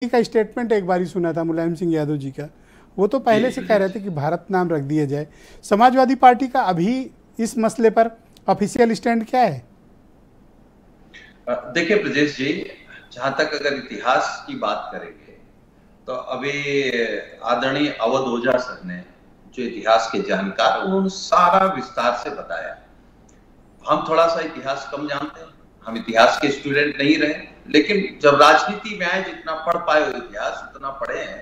का स्टेटमेंट एक बार ही सुना था मुलायम सिंह यादव जी का। वो तो पहले से कह रहे थे कि भारत नाम रख दिया जाए। समाजवादी पार्टी का अभी इस मसले पर ऑफिशियल स्टैंड क्या है? देखिए ब्रजेश जी, जहां तक अगर इतिहास की बात करेंगे तो अभी आदरणीय अवध ओझा सर ने, जो इतिहास के जानकार, उन्होंने सारा विस्तार से बताया। हम थोड़ा सा इतिहास कम जानते हैं, हम इतिहास के स्टूडेंट नहीं रहे, लेकिन जब राजनीति में आए जितना पढ़ पाए इतिहास उतना पढ़े हैं।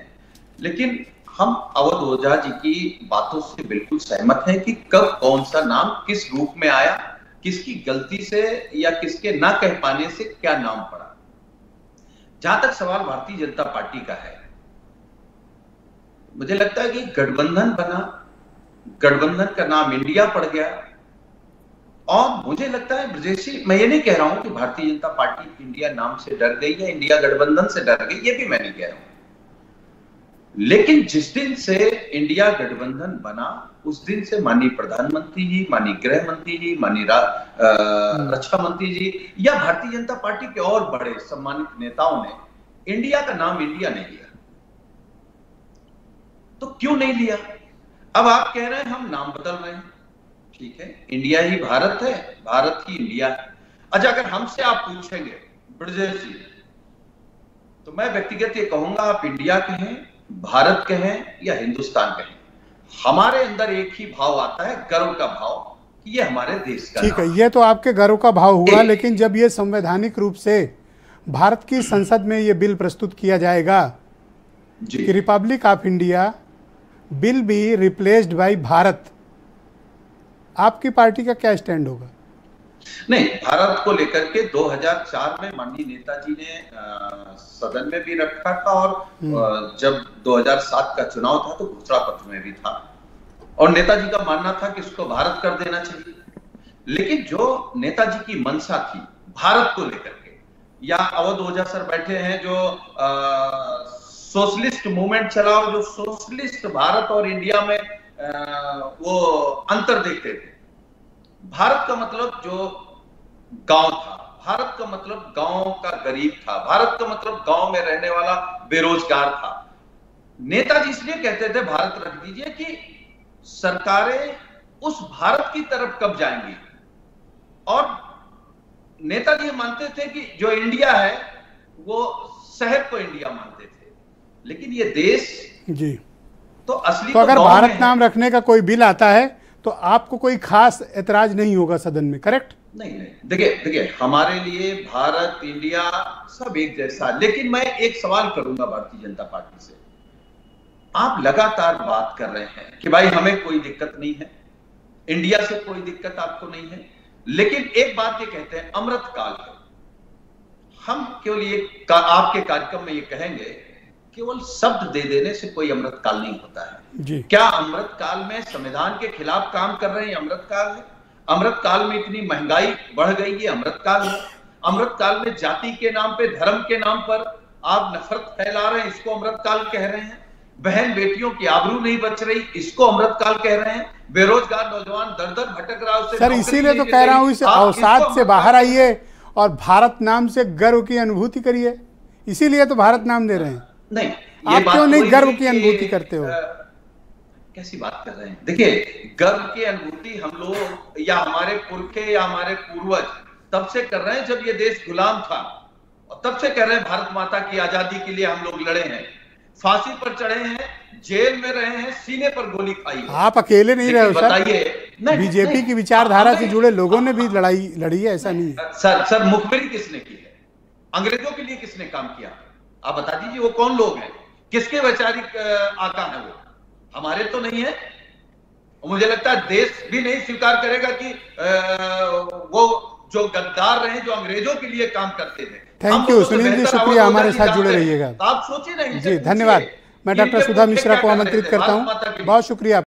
लेकिन हम अवध ओझा जी की बातों से बिल्कुल सहमत हैं कि कब कौन सा नाम किस रूप में आया, किसकी गलती से या किसके ना कह पाने से क्या नाम पड़ा। जहां तक सवाल भारतीय जनता पार्टी का है, मुझे लगता है कि गठबंधन बना, गठबंधन का नाम इंडिया पड़ गया। और मुझे लगता है ब्रजेश जी, मैं ये नहीं कह रहा हूं कि भारतीय जनता पार्टी इंडिया नाम से डर गई या इंडिया गठबंधन से डर गई, ये भी मैं नहीं कह रहा हूं। लेकिन जिस दिन से इंडिया गठबंधन बना, उस दिन से माननीय प्रधानमंत्री जी, माननीय गृह मंत्री जी, माननीय रक्षा मंत्री जी या भारतीय जनता पार्टी के और बड़े सम्मानित नेताओं ने इंडिया का नाम इंडिया नहीं लिया। तो क्यों नहीं लिया? अब आप कह रहे हैं हम नाम बदल रहे हैं, ठीक है, इंडिया ही भारत है, भारत ही इंडिया है। अच्छा, अगर हमसे आप पूछेंगे ब्रजेश जी, तो मैं व्यक्तिगत ये कहूंगा, आप इंडिया कहें, भारत कहें या हिंदुस्तान कहें, हमारे अंदर एक ही भाव आता है, गर्व का भाव कि ये हमारे देश का। ठीक है, ये तो आपके गर्व का भाव हुआ, लेकिन जब ये संवैधानिक रूप से भारत की संसद में ये बिल प्रस्तुत किया जाएगा कि Republic of India will be replaced by Bharat, आपकी पार्टी का क्या स्टैंड होगा? नहीं, भारत को लेकर के 2004 में माननीय नेताजी ने सदन में भी रखा था और जब 2007 का चुनाव था तो घोषणा पत्र में भी था, और नेताजी का मानना था कि इसको भारत कर देना चाहिए। लेकिन जो नेताजी की मंशा थी भारत को लेकर के, या अवध ओझा सर बैठे हैं जो सोशलिस्ट मूवमेंट चला और जो सोशलिस्ट भारत और इंडिया में वो अंतर देखते थे। भारत का मतलब जो गांव था, भारत का मतलब गांव का गरीब था, भारत का मतलब गांव में रहने वाला बेरोजगार था। नेताजी इसलिए कहते थे भारत रख दीजिए कि सरकारें उस भारत की तरफ कब जाएंगी, और नेताजी मानते थे कि जो इंडिया है वो शहर को इंडिया मानते थे, लेकिन ये देश जी तो असली तो अगर भारत नाम रखने का कोई बिल आता है तो आपको कोई खास ऐतराज नहीं होगा सदन में, करेक्ट? नहीं, देखिए हमारे लिए भारत इंडिया सब एक जैसा। लेकिन मैं एक सवाल करूंगा भारतीय जनता पार्टी से, आप लगातार बात कर रहे हैं कि भाई हमें कोई दिक्कत नहीं है, इंडिया से कोई दिक्कत आपको नहीं है, लेकिन एक बात ये कहते हैं अमृत काल है। हम केवल ये आपके कार्यक्रम में ये कहेंगे, केवल शब्द दे देने से कोई अमृत काल नहीं होता है जी। क्या अमृत काल में संविधान के खिलाफ काम कर रहे हैं? अमृत काल है। अमृत काल में इतनी महंगाई बढ़ गई है, अमृत काल है। अमृत काल में जाति के नाम पे, धर्म के नाम पर आप नफरत फैला रहे हैं, इसको अमृत काल कह रहे हैं। बहन बेटियों की आबरू नहीं बच रही, इसको अमृत काल कह रहे हैं। बेरोजगार नौजवान दर दर भटक रहा है। सर इसीलिए तो कह रहा हूं, इस अवसाद से बाहर आइए और भारत नाम से गर्व की अनुभूति करिए। इसीलिए तो भारत नाम दे रहे हैं। नहीं, आप क्यों नहीं गर्व की अनुभूति करते हो? कैसी बात कर रहे हैं? देखिए, गर्व की अनुभूति हम लोग या हमारे पुरखे या हमारे पूर्वज तब से कर रहे हैं जब ये देश गुलाम था, और तब से कह रहे हैं भारत माता की आजादी के लिए हम लोग लड़े हैं, फांसी पर चढ़े हैं, जेल में रहे हैं, सीने पर गोली खाई है। आप अकेले नहीं रहे हो सर, बताइए। बीजेपी की विचारधारा से जुड़े लोगों ने भी लड़ाई लड़ी है, ऐसा नहीं है। सर मुखबिरी किसने की है? अंग्रेजों के लिए किसने काम किया? आप बता दीजिए, वो कौन लोग हैं, किसके वैचारिक आका है वो? हमारे तो नहीं है। मुझे लगता है देश भी नहीं स्वीकार करेगा कि वो जो गद्दार रहे, जो अंग्रेजों के लिए काम करते थे। थैंक यू सुनील जी, शुक्रिया, हमारे साथ जुड़े रहिएगा। आप सोचिए नहीं जी, धन्यवाद। मैं डॉक्टर सुधा मिश्रा को आमंत्रित करता हूँ। बहुत शुक्रिया।